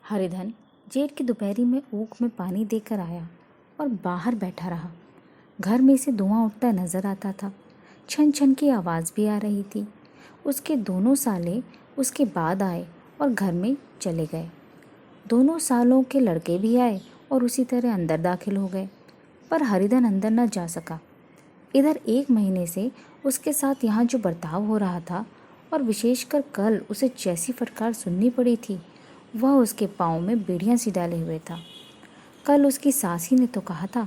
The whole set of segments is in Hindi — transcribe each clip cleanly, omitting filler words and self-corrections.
हरिधन जेठ की दोपहरी में ऊख में पानी देकर आया और बाहर बैठा रहा। घर में से धुआं उठता नजर आता था। छन छन की आवाज़ भी आ रही थी। उसके दोनों साले उसके बाद आए और घर में चले गए। दोनों सालों के लड़के भी आए और उसी तरह अंदर दाखिल हो गए, पर हरिधन अंदर न जा सका। इधर 1 महीने से उसके साथ यहाँ जो बर्ताव हो रहा था और विशेषकर कल उसे जैसी फटकार सुननी पड़ी थी, वह उसके पाँव में बेड़ियाँ सी डाले हुए था। कल उसकी सासी ने तो कहा था,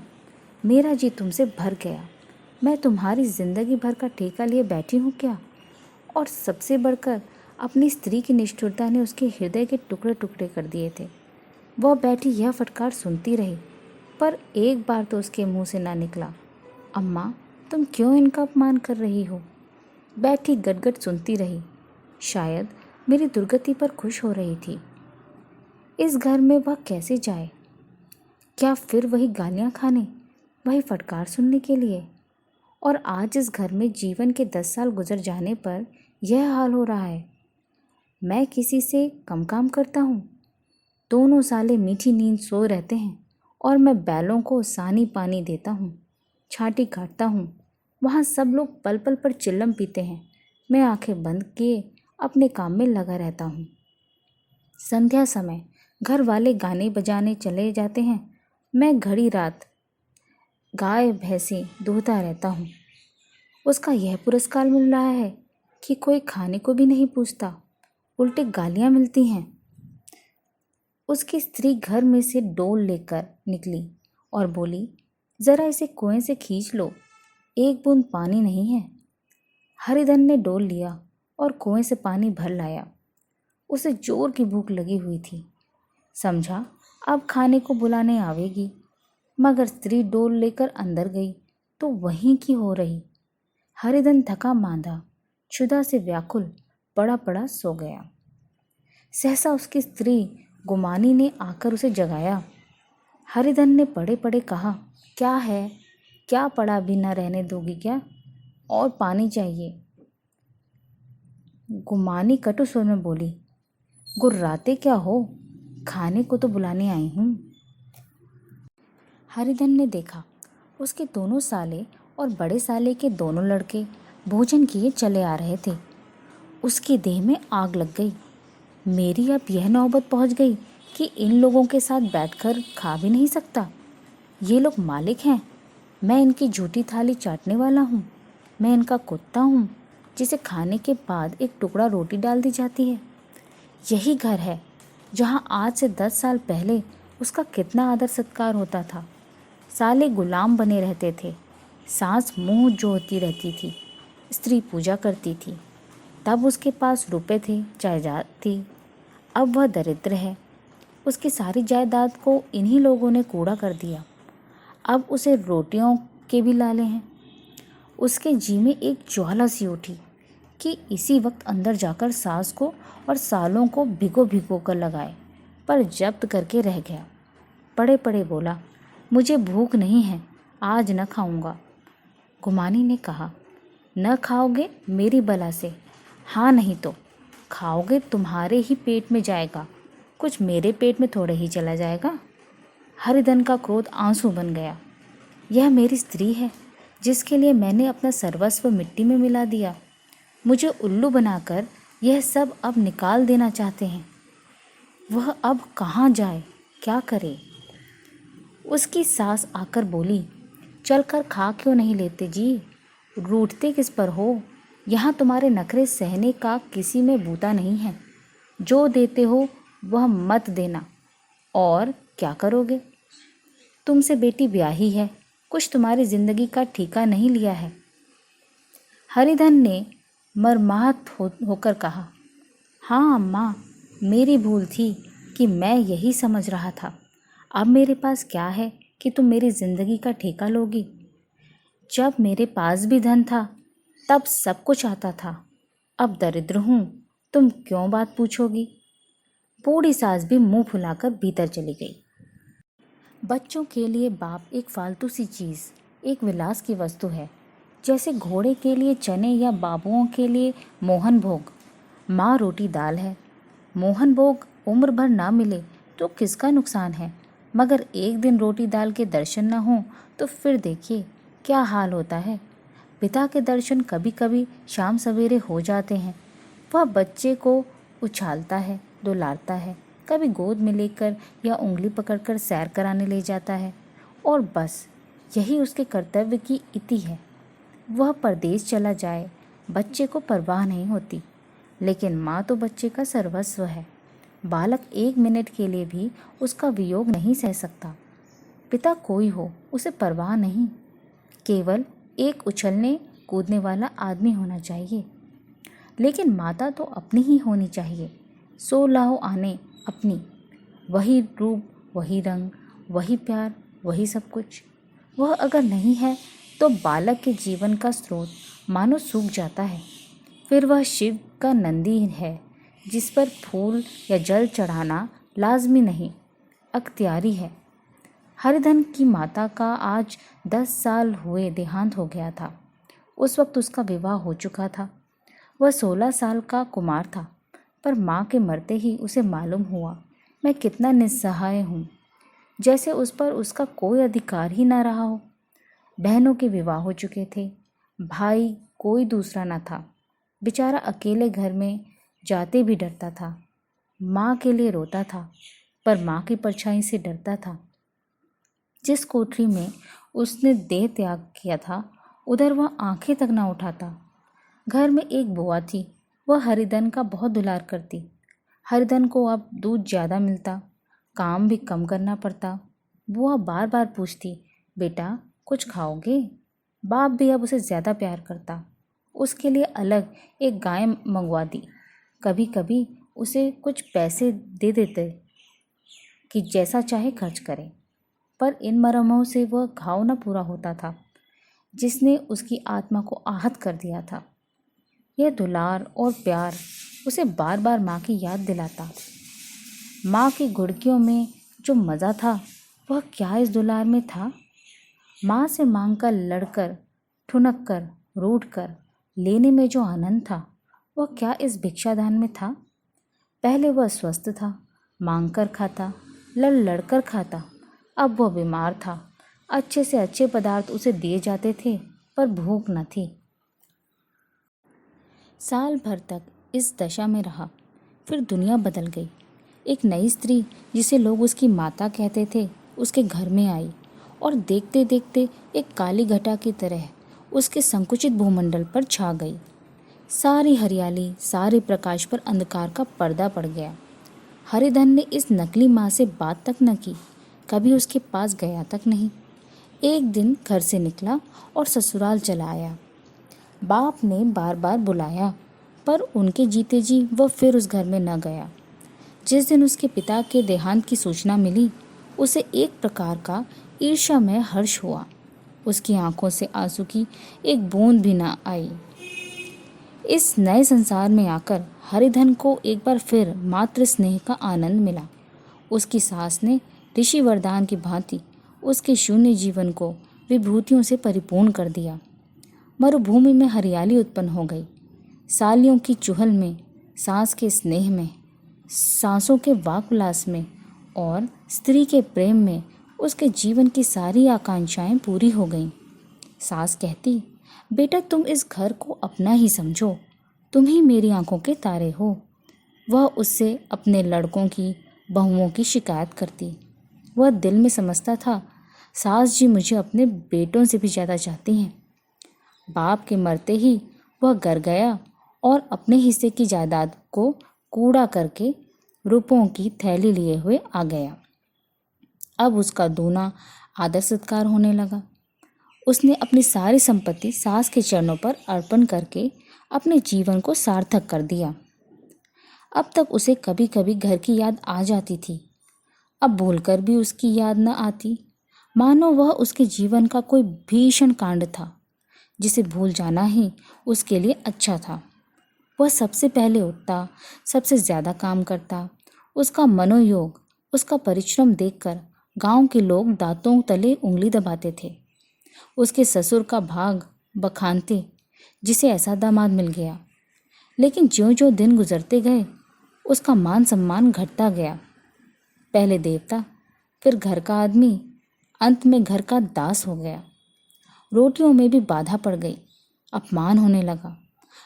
मेरा जी तुमसे भर गया, मैं तुम्हारी ज़िंदगी भर का ठेका लिए बैठी हूँ क्या। और सबसे बढ़कर अपनी स्त्री की निष्ठुरता ने उसके हृदय के टुकड़े टुकड़े कर दिए थे। वह बैठी यह फटकार सुनती रही, पर एक बार तो उसके मुंह से ना निकला, अम्मा तुम क्यों इनका अपमान कर रही हो। बैठी गटगट सुनती रही। शायद मेरी दुर्गति पर खुश हो रही थी। इस घर में वह कैसे जाए? क्या फिर वही गालियाँ खाने, वही फटकार सुनने के लिए? और आज इस घर में जीवन के 10 साल गुजर जाने पर यह हाल हो रहा है। मैं किसी से कम काम करता हूँ? दोनों साले मीठी नींद सो रहते हैं और मैं बैलों को सानी पानी देता हूँ, छाटी काटता हूँ। वहाँ सब लोग पल पल पर चिल्लम पीते हैं। मैं आंखें बंद किए अपने काम में लगा रहता हूँ। संध्या समय घर वाले गाने बजाने चले जाते हैं। मैं घड़ी रात गाय भैंसे दूहता रहता हूँ। उसका यह पुरस्कार मिल रहा है कि कोई खाने को भी नहीं पूछता, उल्टे गालियाँ मिलती हैं। उसकी स्त्री घर में से डोल लेकर निकली और बोली, ज़रा इसे कुएं से खींच लो, एक बूंद पानी नहीं है। हरिधन ने डोल लिया और कुएं से पानी भर लाया। उसे जोर की भूख लगी हुई थी। समझा अब खाने को बुलाने आवेगी, मगर स्त्री डोल लेकर अंदर गई तो वहीं की हो रही। हरिधन थका मांदा, क्षुधा से व्याकुल पड़ा पड़ा सो गया। सहसा उसकी स्त्री गुमानी ने आकर उसे जगाया। हरिधन ने पड़े पड़े कहा, क्या है, क्या पड़ा भी न रहने दोगी क्या? और पानी चाहिए। गुमानी कटु स्वर में बोली, गुर्राते क्या हो, खाने को तो बुलाने आई हूँ। हरिधन ने देखा उसके दोनों साले और बड़े साले के दोनों लड़के भोजन किए चले आ रहे थे। उसकी देह में आग लग गई। मेरी अब यह नौबत पहुंच गई कि इन लोगों के साथ बैठकर खा भी नहीं सकता। ये लोग मालिक हैं, मैं इनकी झूठी थाली चाटने वाला हूँ। मैं इनका कुत्ता हूँ जिसे खाने के बाद एक टुकड़ा रोटी डाल दी जाती है। यही घर है जहाँ आज से 10 साल पहले उसका कितना आदर सत्कार होता था। साले गुलाम बने रहते थे। सास मुँह जोहती रहती थी, स्त्री पूजा करती थी। तब उसके पास रुपए थे, जायदाद थी। अब वह दरिद्र है। उसकी सारी जायदाद को इन्हीं लोगों ने कूड़ा कर दिया। अब उसे रोटियों के भी लाले हैं। उसके जी में एक ज्वाला सी उठी कि इसी वक्त अंदर जाकर सास को और सालों को भिगो भिगो कर लगाए, पर जब्त करके रह गया। पड़े पड़े बोला, मुझे भूख नहीं है, आज न खाऊंगा। गुमानी ने कहा, न खाओगे मेरी बला से, हाँ नहीं तो खाओगे तुम्हारे ही पेट में जाएगा, कुछ मेरे पेट में थोड़े ही चला जाएगा। हरिधन का क्रोध आंसू बन गया। यह मेरी स्त्री है जिसके लिए मैंने अपना सर्वस्व मिट्टी में मिला दिया। मुझे उल्लू बनाकर यह सब अब निकाल देना चाहते हैं। वह अब कहाँ जाए, क्या करे? उसकी सास आकर बोली, चल कर खा क्यों नहीं लेते जी, रूठते किस पर हो? यहाँ तुम्हारे नखरे सहने का किसी में बूता नहीं है। जो देते हो वह मत देना। और क्या करोगे? तुमसे बेटी ब्याही है, कुछ तुम्हारी जिंदगी का ठीका नहीं लिया है। हरिधन ने मर्माहत होकर कहा, हाँ अम्मा, मेरी भूल थी कि मैं यही समझ रहा था। अब मेरे पास क्या है कि तुम मेरी जिंदगी का ठेका लोगी? जब मेरे पास भी धन था तब सब कुछ आता था। अब दरिद्र हूँ, तुम क्यों बात पूछोगी? बूढ़ी सास भी मुंह फुलाकर भीतर चली गई। बच्चों के लिए बाप एक फालतू सी चीज़, एक विलास की वस्तु है, जैसे घोड़े के लिए चने या बाबुओं के लिए मोहन भोग। माँ रोटी दाल है। मोहन भोग उम्र भर ना मिले तो किसका नुकसान है। मगर एक दिन रोटी दाल के दर्शन न हो तो फिर देखिए क्या हाल होता है। पिता के दर्शन कभी कभी शाम सवेरे हो जाते हैं। वह बच्चे को उछालता है, दुलारता है, कभी गोद में लेकर या उंगली पकड़कर सैर कराने ले जाता है। और बस यही उसके कर्तव्य की इति है। वह परदेश चला जाए, बच्चे को परवाह नहीं होती, लेकिन माँ तो बच्चे का सर्वस्व है। बालक एक मिनट के लिए भी उसका वियोग नहीं सह सकता। पिता कोई हो, उसे परवाह नहीं, केवल एक उछलने कूदने वाला आदमी होना चाहिए। लेकिन माता तो अपनी ही होनी चाहिए, सो लाओ आने अपनी। वही रूप, वही रंग, वही प्यार, वही सब कुछ। वह अगर नहीं है तो बालक के जीवन का स्रोत मानो सूख जाता है। फिर वह शिव का नंदी है, जिस पर फूल या जल चढ़ाना लाजमी नहीं, अख्तियारी है। हरिधन की माता का आज 10 साल हुए देहांत हो गया था। उस वक्त उसका विवाह हो चुका था। वह 16 साल का कुमार था, पर माँ के मरते ही उसे मालूम हुआ मैं कितना निस्सहाय हूँ, जैसे उस पर उसका कोई अधिकार ही ना रहा हो। बहनों के विवाह हो चुके थे, भाई कोई दूसरा ना था। बेचारा अकेले घर में जाते भी डरता था। माँ के लिए रोता था, पर माँ की परछाई से डरता था। जिस कोठरी में उसने देह त्याग किया था, उधर वह आंखें तक ना उठाता। घर में एक बुआ थी, वह हरिधन का बहुत दुलार करती। हरिधन को अब दूध ज़्यादा मिलता, काम भी कम करना पड़ता। बुआ बार बार पूछती, बेटा कुछ खाओगे? बाप भी अब उसे ज़्यादा प्यार करता। उसके लिए अलग एक गाय मंगवा दी। कभी कभी उसे कुछ पैसे दे देते कि जैसा चाहे खर्च करे, पर इन मरहमों से वह घाव न पूरा होता था जिसने उसकी आत्मा को आहत कर दिया था। यह दुलार और प्यार उसे बार बार माँ की याद दिलाता। माँ की घुड़कियों में जो मज़ा था, वह क्या इस दुलार में था? माँ से मांग कर, लड़कर, ठुनक कर, रूठ कर लेने में जो आनंद था, वह क्या इस भिक्षादान में था? पहले वह स्वस्थ था, मांग कर खाता, लड़ कर खाता। अब वह बीमार था। अच्छे से अच्छे पदार्थ उसे दिए जाते थे, पर भूख न थी। साल भर तक इस दशा में रहा। फिर दुनिया बदल गई। एक नई स्त्री, जिसे लोग उसकी माता कहते थे, उसके घर में आई और देखते देखते एक काली घटा की तरह उसके संकुचित भूमंडल पर छा गई। सारी हरियाली, सारे प्रकाश पर अंधकार का पर्दा पड़ गया। हरिधन ने इस नकली माँ से बात तक न की, कभी उसके पास गया तक नहीं। एक दिन घर से निकला और ससुराल चला आया। बाप ने बार बार बुलाया, पर उनके जीते जी वह फिर उस घर में न गया। जिस दिन उसके पिता के देहांत की सूचना मिली, उसे एक प्रकार का ईर्ष्यामय हर्ष हुआ। उसकी आंखों से आंसू की एक बूंद भी न आई। इस नए संसार में आकर हरिधन को एक बार फिर मातृ स्नेह का आनंद मिला। उसकी सास ने ऋषि वरदान की भांति उसके शून्य जीवन को विभूतियों से परिपूर्ण कर दिया। मरुभूमि में हरियाली उत्पन्न हो गई। सालियों की चुहल में, सांस के स्नेह में, सांसों के वाकविलास में और स्त्री के प्रेम में उसके जीवन की सारी आकांक्षाएं पूरी हो गईं। सास कहती, बेटा तुम इस घर को अपना ही समझो, तुम ही मेरी आंखों के तारे हो। वह उससे अपने लड़कों की, बहुओं की शिकायत करती। वह दिल में समझता था, सास जी मुझे अपने बेटों से भी ज़्यादा चाहती हैं। बाप के मरते ही वह घर गया और अपने हिस्से की जायदाद को कूड़ा करके रुपयों की थैली लिए हुए आ गया। अब उसका दूना आदर सत्कार होने लगा। उसने अपनी सारी संपत्ति सास के चरणों पर अर्पण करके अपने जीवन को सार्थक कर दिया। अब तक उसे कभी कभी घर की याद आ जाती थी, अब भूलकर भी उसकी याद न आती, मानो वह उसके जीवन का कोई भीषण कांड था जिसे भूल जाना ही उसके लिए अच्छा था। वह सबसे पहले उठता, सबसे ज़्यादा काम करता। उसका मनोयोग, उसका परिश्रम देखकर गांव के लोग दांतों तले उंगली दबाते थे। उसके ससुर का भाग बखानते, जिसे ऐसा दामाद मिल गया। लेकिन ज्यों ज्यों दिन गुजरते गए, उसका मान सम्मान घटता गया। पहले देवता, फिर घर का आदमी, अंत में घर का दास हो गया। रोटियों में भी बाधा पड़ गई, अपमान होने लगा।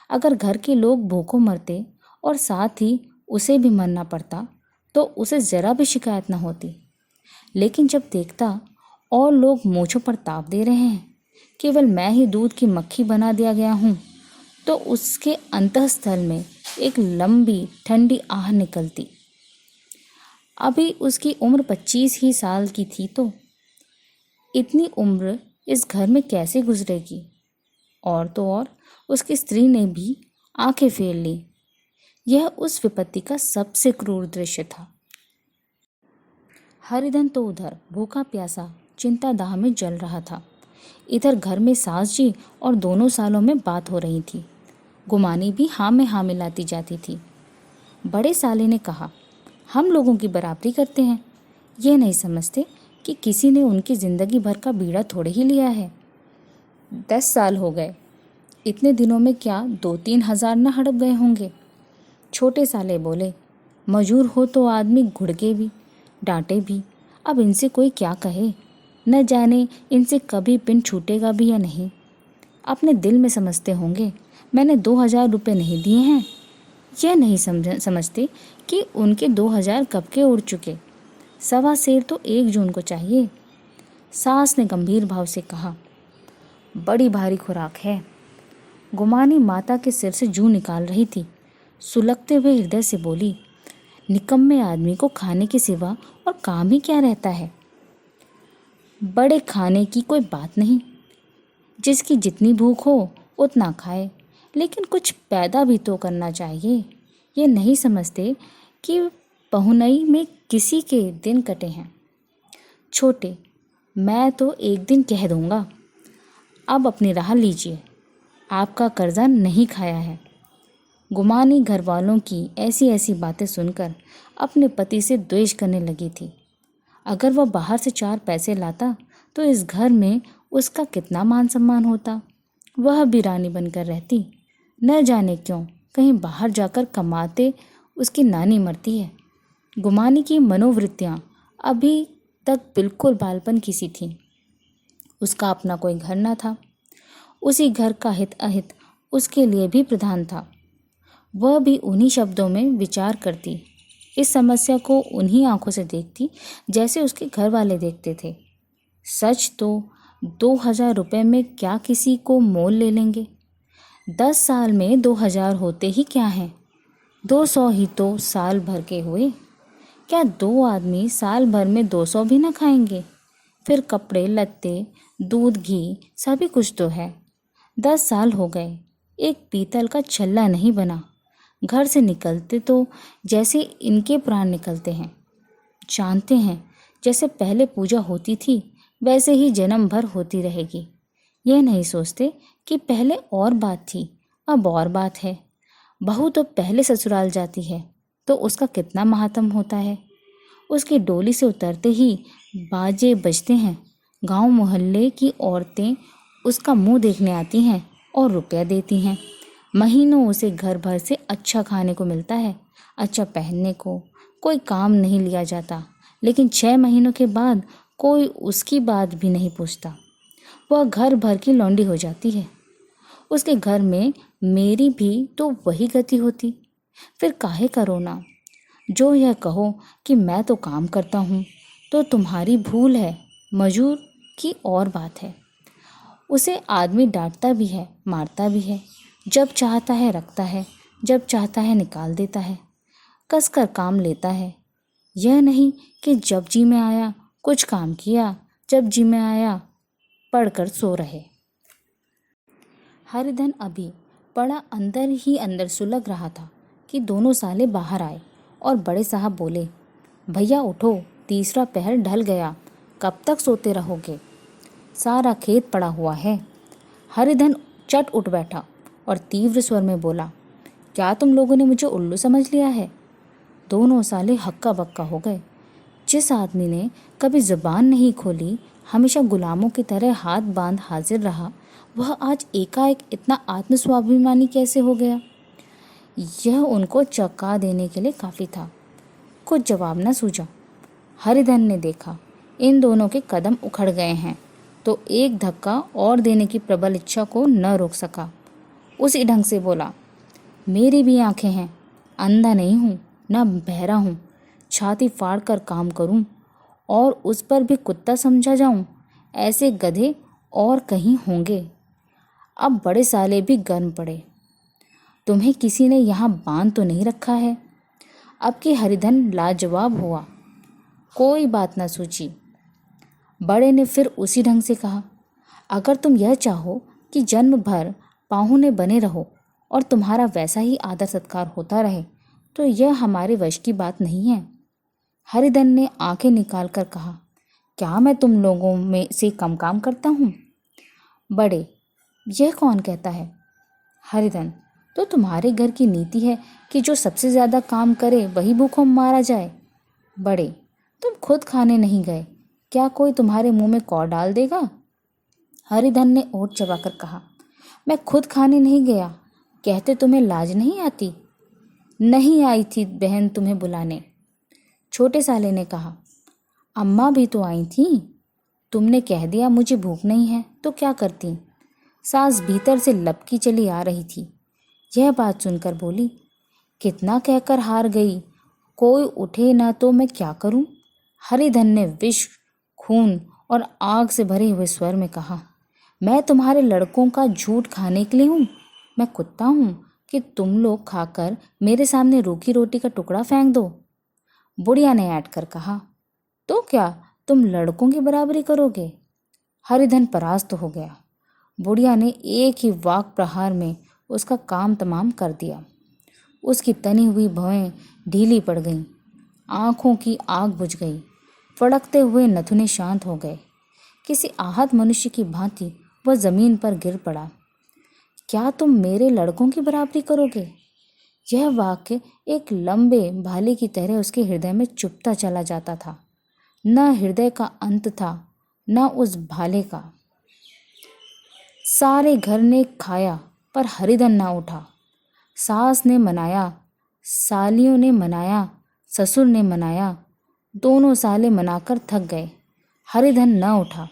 अगर घर के लोग भूखों मरते और साथ ही उसे भी मरना पड़ता तो उसे ज़रा भी शिकायत न होती। लेकिन जब देखता और लोग मूँछों पर ताव दे रहे हैं, केवल मैं ही दूध की मक्खी बना दिया गया हूँ, तो उसके अंतःस्थल में एक लंबी ठंडी आह निकलती। अभी उसकी उम्र 25 ही साल की थी, तो इतनी उम्र इस घर में कैसे गुजरेगी। और तो और उसकी स्त्री ने भी आंखें फेर ली। यह उस विपत्ति का सबसे क्रूर दृश्य था। हरिधन तो उधर भूखा प्यासा चिंता दाह में जल रहा था। इधर घर में सास जी और दोनों सालों में बात हो रही थी। गुमानी भी हाँ में हाँ मिलाती जाती थी। बड़े साले ने कहा, हम लोगों की बराबरी करते हैं, ये नहीं समझते कि किसी ने उनकी ज़िंदगी भर का बीड़ा थोड़े ही लिया है। 10 साल हो गए, इतने दिनों में क्या 2-3 हज़ार न हड़प गए होंगे। छोटे साले बोले, मजूर हो तो आदमी घुड़के भी, डांटे भी, अब इनसे कोई क्या कहे। न जाने इनसे कभी पिन छूटेगा भी या नहीं। अपने दिल में समझते होंगे मैंने 2,000 रुपये नहीं दिए हैं। यह नहीं समझते कि उनके 2,000 कब के उड़ चुके। 1.25 सेर तो 1 जून को चाहिए। सास ने गंभीर भाव से कहा, बड़ी भारी खुराक है। गुमानी माता के सिर से जूं निकाल रही थी। सुलगते हुए हृदय से बोली, निकम्मे आदमी को खाने के सिवा और काम ही क्या रहता है। बड़े खाने की कोई बात नहीं, जिसकी जितनी भूख हो उतना खाए, लेकिन कुछ पैदा भी तो करना चाहिए। ये नहीं समझते कि पहुनई में किसी के दिन कटे हैं। छोटे, मैं तो एक दिन कह दूंगा, अब अपनी राह लीजिए, आपका कर्जा नहीं खाया है। गुमानी घर वालों की ऐसी ऐसी बातें सुनकर अपने पति से द्वेष करने लगी थी। अगर वह बाहर से 4 पैसे लाता तो इस घर में उसका कितना मान सम्मान होता। वह भी रानी बनकर रहती। न जाने क्यों कहीं बाहर जाकर कमाते उसकी नानी मरती है। गुमानी की मनोवृत्तियाँ अभी तक बिल्कुल बालपन की सी थीं। उसका अपना कोई घर न था। उसी घर का हित अहित उसके लिए भी प्रधान था। वह भी उन्हीं शब्दों में विचार करती, इस समस्या को उन्हीं आंखों से देखती जैसे उसके घर वाले देखते थे। सच तो 2,000 रुपये में क्या किसी को मोल ले लेंगे। 10 साल में 2,000 होते ही क्या हैं। 200 ही तो साल भर के हुए। क्या 2 आदमी साल भर में 200 भी ना खाएंगे। फिर कपड़े लत्ते, दूध, घी सभी कुछ तो है। 10 साल हो गए, एक पीतल का छल्ला नहीं बना। घर से निकलते तो जैसे इनके प्राण निकलते हैं। जानते हैं जैसे पहले पूजा होती थी वैसे ही जन्म भर होती रहेगी। यह नहीं सोचते कि पहले और बात थी, अब और बात है। बहू तो पहले ससुराल जाती है तो उसका कितना महात्म होता है। उसकी डोली से उतरते ही बाजे बजते हैं। गांव मोहल्ले की औरतें उसका मुंह देखने आती हैं और रुपया देती हैं। महीनों उसे घर भर से अच्छा खाने को मिलता है, अच्छा पहनने को। कोई काम नहीं लिया जाता, लेकिन 6 महीनों के बाद कोई उसकी बात भी नहीं पूछता। वह घर भर की लौंडी हो जाती है। उसके घर में मेरी भी तो वही गति होती। फिर काहे का रोना। जो यह कहो कि मैं तो काम करता हूँ तो तुम्हारी भूल है, मजूर की और बात है। उसे आदमी डांटता भी है, मारता भी है। जब चाहता है रखता है, जब चाहता है निकाल देता है, कसकर काम लेता है। यह नहीं कि जब जी में आया कुछ काम किया, जब जी में आया पढ़कर सो रहे। हरिधन अभी पड़ा अंदर ही अंदर सुलग रहा था कि दोनों साले बाहर आए और बड़े साहब बोले, भैया उठो, तीसरा पहर ढल गया, कब तक सोते रहोगे। सारा खेत पड़ा हुआ है। हरिधन चट उठ बैठा और तीव्र स्वर में बोला, क्या तुम लोगों ने मुझे उल्लू समझ लिया है। दोनों साले हक्का बक्का हो गए। जिस आदमी ने कभी जुबान नहीं खोली, हमेशा गुलामों की तरह हाथ बांध हाजिर रहा, वह आज एकाएक इतना आत्मस्वाभिमानी कैसे हो गया। यह उनको चौंका देने के लिए काफ़ी था। कुछ जवाब न सूझा। हरिधन ने देखा इन दोनों के कदम उखड़ गए हैं, तो एक धक्का और देने की प्रबल इच्छा को न रोक सका। उसी ढंग से बोला, मेरी भी आंखें हैं, अंधा नहीं हूँ न बहरा हूँ। छाती फाड़ कर काम करूँ और उस पर भी कुत्ता समझा जाऊँ? ऐसे गधे और कहीं होंगे। अब बड़े साले भी गर्म पड़े। तुम्हें किसी ने यहाँ बांध तो नहीं रखा है? अब कि हरिधन लाजवाब हुआ, कोई बात न सूझी। बड़े ने फिर उसी ढंग से कहा, अगर तुम यह चाहो कि जन्म भर पाहुने बने रहो और तुम्हारा वैसा ही आदर सत्कार होता रहे, तो यह हमारे वश की बात नहीं है। हरिधन ने आंखें निकाल कर कहा, क्या मैं तुम लोगों में से कम काम करता हूँ? बड़े, यह कौन कहता है? हरिधन, तो तुम्हारे घर की नीति है कि जो सबसे ज़्यादा काम करे वही भूखों मारा जाए। बड़े, तुम खुद खाने नहीं गए, क्या कोई तुम्हारे मुंह में कौर डाल देगा? हरिधन ने ओठ चबाकर कहा, मैं खुद खाने नहीं गया, कहते तुम्हें लाज नहीं आती? नहीं आई थी बहन तुम्हें बुलाने। छोटे साले ने कहा, अम्मा भी तो आई थी, तुमने कह दिया मुझे भूख नहीं है तो क्या करती? सास भीतर से लपकी चली आ रही थी। यह बात सुनकर बोली, कितना कहकर हार गई, कोई उठे ना तो मैं क्या करूं? हरिधन ने विष, खून और आग से भरे हुए स्वर में कहा, मैं तुम्हारे लड़कों का झूठ खाने के लिए हूँ? मैं कुत्ता हूँ कि तुम लोग खाकर मेरे सामने रूखी रोटी का टुकड़ा फेंक दो? बुढ़िया ने ऐठ कर कहा, तो क्या तुम लड़कों की बराबरी करोगे? हरिधन परास्त हो गया। बुढ़िया ने एक ही वाक प्रहार में उसका काम तमाम कर दिया। उसकी तनी हुई भौहें ढीली पड़ गईं, आंखों की आग बुझ गई, फड़कते हुए नथुने शांत हो गए। किसी आहत मनुष्य की भांति वह जमीन पर गिर पड़ा। क्या तुम मेरे लड़कों की बराबरी करोगे? यह वाक्य एक लंबे भाले की तरह उसके हृदय में चुभता चला जाता था। न हृदय का अंत था, न उस भाले का। सारे घर ने खाया पर हरिधन ना उठा। सास ने मनाया, सालियों ने मनाया, ससुर ने मनाया, दोनों साले मनाकर थक गए। हरिधन न उठा।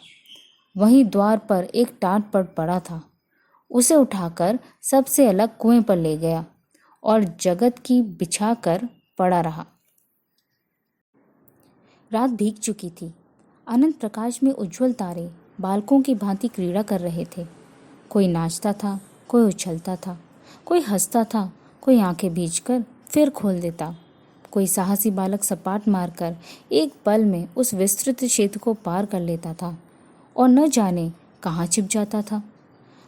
वहीं द्वार पर एक टाट पड़ा था, उसे उठाकर सबसे अलग कुएं पर ले गया और जगत की बिछा कर पड़ा रहा। रात भीग चुकी थी। अनंत प्रकाश में उज्जवल तारे बालकों की भांति क्रीड़ा कर रहे थे। कोई नाचता था, कोई उछलता था, कोई हंसता था, कोई आंखें भींचकर फिर खोल देता। कोई साहसी बालक सपाट मारकर एक पल में उस विस्तृत क्षेत्र को पार कर लेता था और न जाने कहाँ छिप जाता था।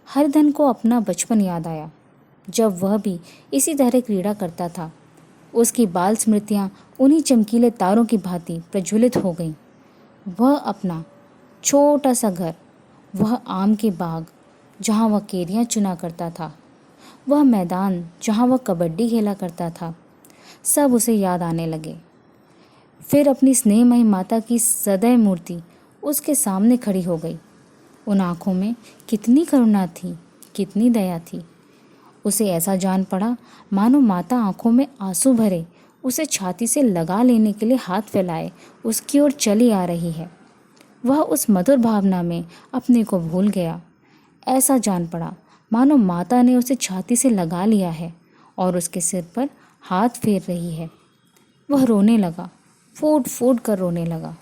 हरिधन को अपना बचपन याद आया, जब वह भी इसी तरह क्रीड़ा करता था। उसकी बाल स्मृतियाँ उन्हीं चमकीले तारों की भांति प्रज्वलित हो गईं। वह अपना छोटा सा घर, वह आम के बाग जहाँ वह केरियाँ चुना करता था, वह मैदान जहाँ वह कबड्डी खेला करता था, सब उसे याद आने लगे। फिर अपनी स्नेहमयी माता की सदैव मूर्ति उसके सामने खड़ी हो गई। उन आँखों में कितनी करुणा थी, कितनी दया थी। उसे ऐसा जान पड़ा मानो माता आंखों में आंसू भरे उसे छाती से लगा लेने के लिए हाथ फैलाए उसकी ओर चली आ रही है। वह उस मधुर भावना में अपने को भूल गया। ऐसा जान पड़ा मानो माता ने उसे छाती से लगा लिया है और उसके सिर पर हाथ फेर रही है। वह रोने लगा, फूट फूट कर रोने लगा।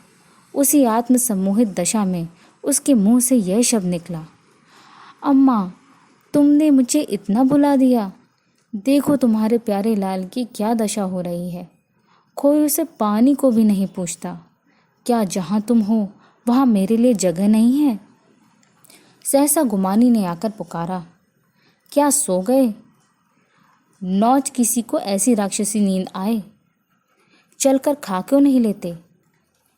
उसी आत्म सम्मोहित दशा में उसके मुंह से यह शब्द निकला, अम्मा, तुमने मुझे इतना भुला दिया। देखो तुम्हारे प्यारे लाल की क्या दशा हो रही है। कोई उसे पानी को भी नहीं पूछता। क्या जहाँ तुम हो वहाँ मेरे लिए जगह नहीं है? सहसा गुमानी ने आकर पुकारा, क्या सो गए? नौच किसी को ऐसी राक्षसी नींद आए? चलकर खा क्यों नहीं लेते?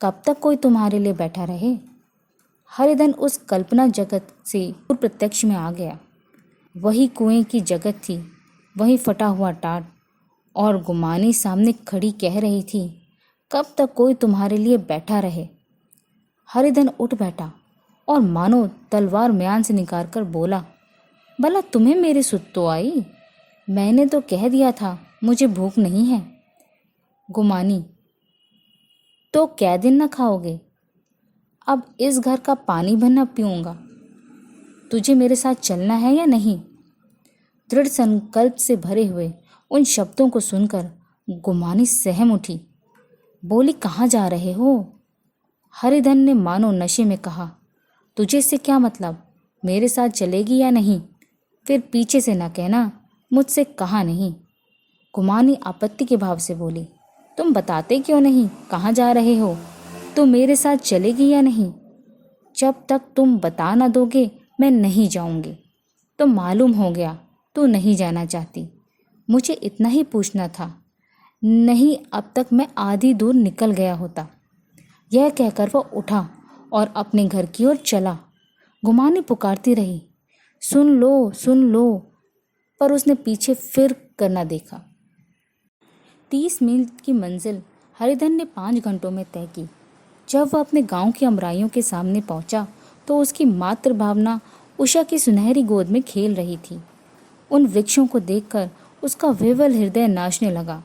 कब तक कोई तुम्हारे लिए बैठा रहे? हरिधन उस कल्पना जगत से प्रत्यक्ष में आ गया। वही कुएं की जगत थी, वही फटा हुआ टाट, और गुमानी सामने खड़ी कह रही थी, कब तक कोई तुम्हारे लिए बैठा रहे? हरिधन उठ बैठा और मानो तलवार म्यान से निकाल कर बोला, भला तुम्हें मेरी सुध तो आई? मैंने तो कह दिया था मुझे भूख नहीं है। गुमानी, तो क्या दिन न खाओगे? अब इस घर का पानी भर न पीऊँगा। तुझे मेरे साथ चलना है या नहीं? दृढ़ संकल्प से भरे हुए उन शब्दों को सुनकर गुमानी सहम उठी। बोली, कहाँ जा रहे हो? हरिधन ने मानो नशे में कहा, तुझे इससे क्या मतलब? मेरे साथ चलेगी या नहीं? फिर पीछे से न कहना मुझसे कहा नहीं। गुमानी आपत्ति के भाव से बोली, तुम बताते क्यों नहीं कहाँ जा रहे हो? तो मेरे साथ चलेगी या नहीं? जब तक तुम बता ना दोगे मैं नहीं जाऊंगी। तो मालूम हो गया तू नहीं जाना चाहती। मुझे इतना ही पूछना था, नहीं अब तक मैं आधी दूर निकल गया होता। यह कहकर वह उठा और अपने घर की ओर चला। गुमानी पुकारती रही, सुन लो, पर उसने पीछे फिर कर न देखा। 30 मील की मंजिल हरिधन ने 5 घंटों में तय की। जब वह अपने गांव की अमराइयों के सामने पहुंचा तो उसकी मातृ भावना उषा की सुनहरी गोद में खेल रही थी। उन वृक्षों को देखकर उसका विवल हृदय नाचने लगा।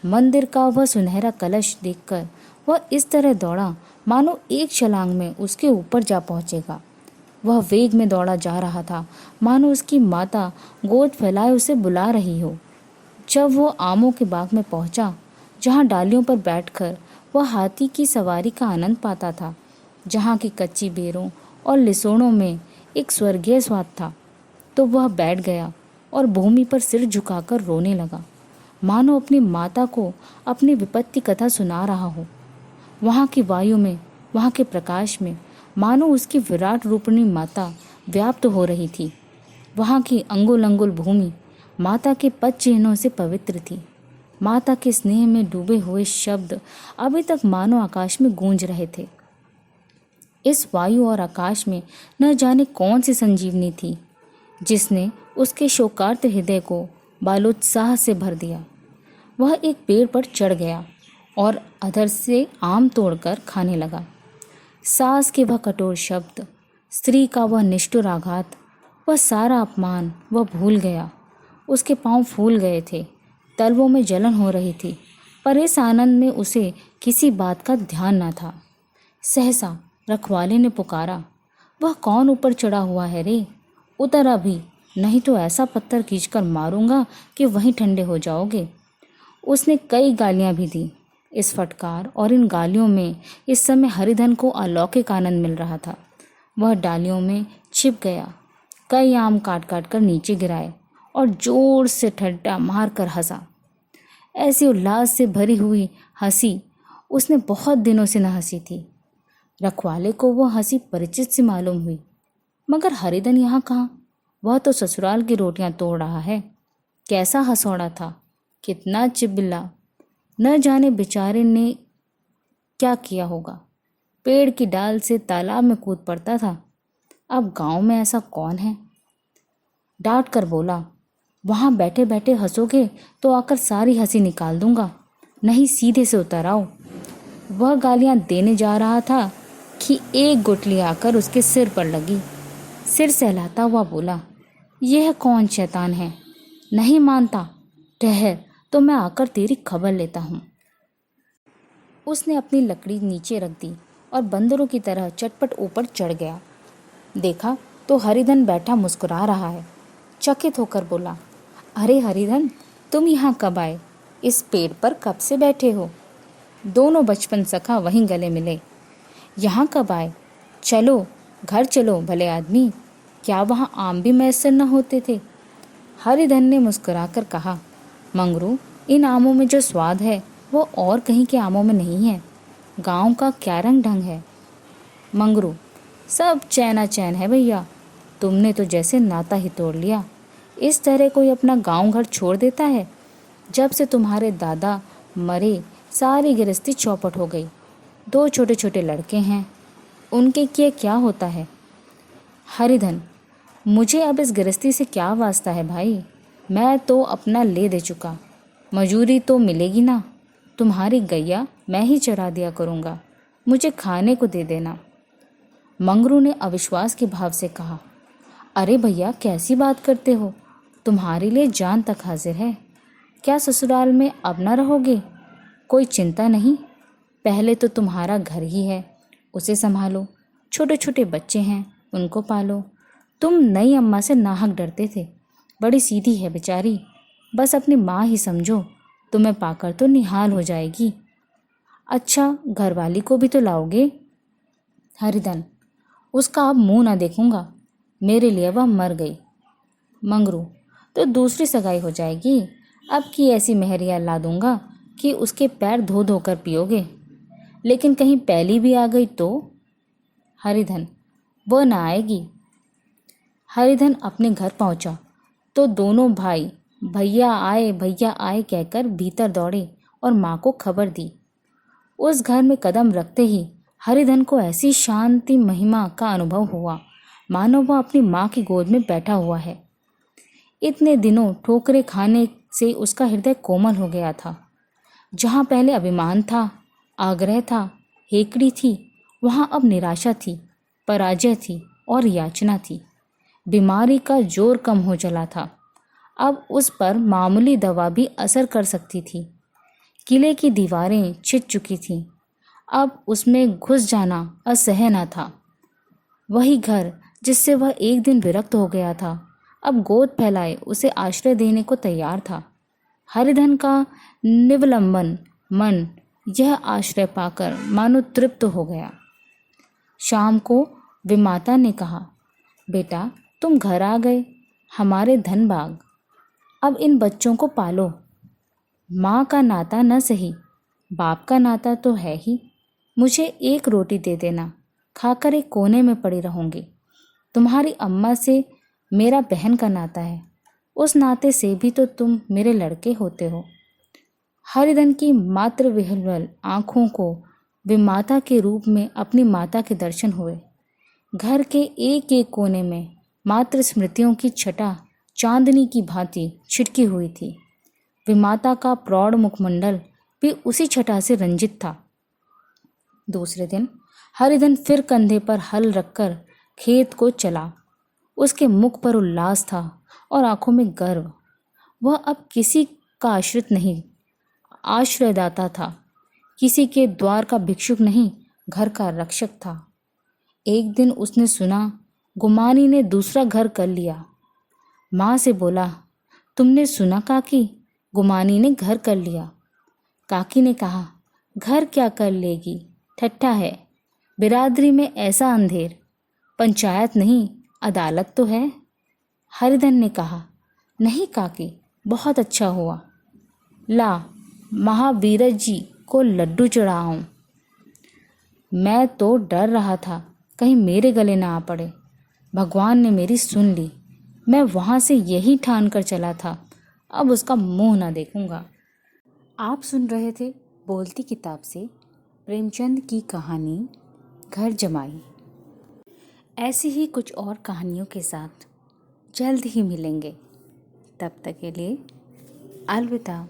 मंदिर का वह सुनहरा कलश देखकर वह इस तरह दौड़ा मानो एक छलांग में उसके ऊपर जा पहुंचेगा। वह वेग में दौड़ा जा रहा था मानो उसकी माता गोद फैलाए उसे बुला रही हो। जब वो आमों के बाग में पहुंचा, जहां डालियों पर बैठकर वह हाथी की सवारी का आनंद पाता था, जहां की कच्ची बेरों और लिसोड़ों में एक स्वर्गीय स्वाद था, तो वह बैठ गया और भूमि पर सिर झुकाकर रोने लगा, मानो अपनी माता को अपनी विपत्ति कथा सुना रहा हो। वहाँ की वायु में, वहाँ के प्रकाश में मानो उसकी विराट रूपिणी माता व्याप्त हो रही थी। वहाँ की अंगुल अंगुल भूमि माता के पद चिन्हों से पवित्र थी। माता के स्नेह में डूबे हुए शब्द अभी तक मानो आकाश में गूंज रहे थे। इस वायु और आकाश में न जाने कौन सी संजीवनी थी, जिसने उसके शोकार्त हृदय को बालोत्साह से भर दिया। वह एक पेड़ पर चढ़ गया और अधर से आम तोड़कर खाने लगा। सास के वह कठोर शब्द, स्त्री का वह निष्ठुर आघात, वह सारा अपमान वह भूल गया। उसके पांव फूल गए थे, तलवों में जलन हो रही थी, पर इस आनंद में उसे किसी बात का ध्यान न था। सहसा रखवाले ने पुकारा, वह कौन ऊपर चढ़ा हुआ है रे? उतर अभी, नहीं तो ऐसा पत्थर खींचकर मारूंगा कि वहीं ठंडे हो जाओगे। उसने कई गालियां भी दी। इस फटकार और इन गालियों में इस समय हरिधन को अलौकिक आनंद मिल रहा था। वह डालियों में छिप गया, कई आम काट काट कर नीचे गिराए और जोर से ठट्टा मार कर हंसा। ऐसी उल्लास से भरी हुई हंसी उसने बहुत दिनों से न हंसी थी। रखवाले को वह हंसी परिचित सी मालूम हुई, मगर हरिधन यहाँ कहाँ? वह तो ससुराल की रोटियां तोड़ रहा है। कैसा हंसौड़ा था, कितना चिबिल्ला! न जाने बेचारे ने क्या किया होगा। पेड़ की डाल से तालाब में कूद पड़ता था। अब गांव में ऐसा कौन है? डांट कर बोला, वहां बैठे बैठे हंसोगे तो आकर सारी हंसी निकाल दूंगा, नहीं सीधे से उतर आओ। वह गालियां देने जा रहा था कि एक गुठली आकर उसके सिर पर लगी। सिर सहलाता हुआ बोला, यह कौन शैतान है? नहीं मानता? ठहर तो मैं आकर तेरी खबर लेता हूँ। उसने अपनी लकड़ी नीचे रख दी और बंदरों की तरह चटपट ऊपर चढ़ गया। देखा तो हरिधन बैठा मुस्कुरा रहा है। चकित होकर बोला, अरे हरिधन, तुम यहाँ कब आए? इस पेड़ पर कब से बैठे हो? दोनों बचपन सखा वहीं गले मिले। यहाँ कब आए? चलो घर चलो भले आदमी, क्या वहाँ आम भी मैसर न होते थे? हरिधन ने मुस्कुराकर कहा, मंगरू, इन आमों में जो स्वाद है वो और कहीं के आमों में नहीं है। गांव का क्या रंग ढंग है। मंगरू, सब चैना चैन है भैया, तुमने तो जैसे नाता ही तोड़ लिया। इस तरह कोई अपना गांव घर छोड़ देता है? जब से तुम्हारे दादा मरे सारी गृहस्थी चौपट हो गई। 2 छोटे छोटे लड़के हैं, उनके किए क्या होता है? हरिधन, मुझे अब इस गृहस्थी से क्या वास्ता है भाई, मैं तो अपना ले दे चुका। मजूरी तो मिलेगी ना, तुम्हारी गैया मैं ही चरा दिया करूँगा, मुझे खाने को दे देना। मंगरू ने अविश्वास के भाव से कहा, अरे भैया कैसी बात करते हो, तुम्हारे लिए जान तक हाजिर है। क्या ससुराल में अब न रहोगे? कोई चिंता नहीं, पहले तो तुम्हारा घर ही है, उसे संभालो। छोटे छोटे बच्चे हैं, उनको पालो। तुम नई अम्मा से नाहक डरते थे, बड़ी सीधी है बेचारी, बस अपनी माँ ही समझो, तुम्हें पाकर तो निहाल हो जाएगी। अच्छा, घरवाली को भी तो लाओगे? हरिधन, उसका अब मुंह ना देखूंगा, मेरे लिए वह मर गई। मंगरू, तो दूसरी सगाई हो जाएगी। अब की ऐसी मेहरिया ला दूंगा कि उसके पैर धो धोकर पियोगे। लेकिन कहीं पहली भी आ गई तो? हरिधन, वो ना आएगी। हरिधन अपने घर पहुंचा तो दोनों भाई भैया आए कहकर भीतर दौड़े और माँ को खबर दी। उस घर में कदम रखते ही हरिधन को ऐसी शांति महिमा का अनुभव हुआ, मानो वह अपनी माँ की गोद में बैठा हुआ है। इतने दिनों ठोकरे खाने से उसका हृदय कोमल हो गया था। जहाँ पहले अभिमान था, आग्रह था, हेकड़ी थी, वहाँ अब निराशा थी, पराजय थी और याचना थी। बीमारी का जोर कम हो चला था। अब उस पर मामूली दवा भी असर कर सकती थी। किले की दीवारें छिद चुकी थीं। अब उसमें घुस जाना असह्य न था। वही घर जिससे वह एक दिन विरक्त हो गया था, अब गोद फैलाए उसे आश्रय देने को तैयार था। हरिधन का निवलंबन मन यह आश्रय पाकर मानो तृप्त हो गया। शाम को विमाता ने कहा, बेटा तुम घर आ गए, हमारे धन बाग। अब इन बच्चों को पालो। माँ का नाता न सही, बाप का नाता तो है ही। मुझे एक रोटी दे देना, खाकर एक कोने में पड़ी रहूंगी। तुम्हारी अम्मा से मेरा बहन का नाता है, उस नाते से भी तो तुम मेरे लड़के होते हो। हरिधन की मात्र विह्वल आँखों को विमाता के रूप में अपनी माता के दर्शन हुए। घर के एक एक कोने में मात्र स्मृतियों की छटा चांदनी की भांति छिटकी हुई थी। विमाता का प्रौढ़ मुखमंडल भी उसी छटा से रंजित था। दूसरे दिन हरिधन फिर कंधे पर हल रखकर खेत को चला। उसके मुख पर उल्लास था और आंखों में गर्व। वह अब किसी का आश्रित नहीं, आश्रयदाता था। किसी के द्वार का भिक्षुक नहीं, घर का रक्षक था। एक दिन उसने सुना गुमानी ने दूसरा घर कर लिया। माँ से बोला, तुमने सुना काकी, गुमानी ने घर कर लिया। काकी ने कहा, घर क्या कर लेगी, ठट्ठा है। बिरादरी में ऐसा अंधेर, पंचायत नहीं अदालत तो है। हरिधन ने कहा, नहीं काकी, बहुत अच्छा हुआ। ला महावीर जी को लड्डू चढ़ाऊं। मैं तो डर रहा था कहीं मेरे गले ना आ पड़े। भगवान ने मेरी सुन ली। मैं वहाँ से यही ठान कर चला था, अब उसका मुंह ना देखूंगा। आप सुन रहे थे बोलती किताब से प्रेमचंद की कहानी घर जमाई। ऐसी ही कुछ और कहानियों के साथ जल्द ही मिलेंगे। तब तक के लिए अलविदा।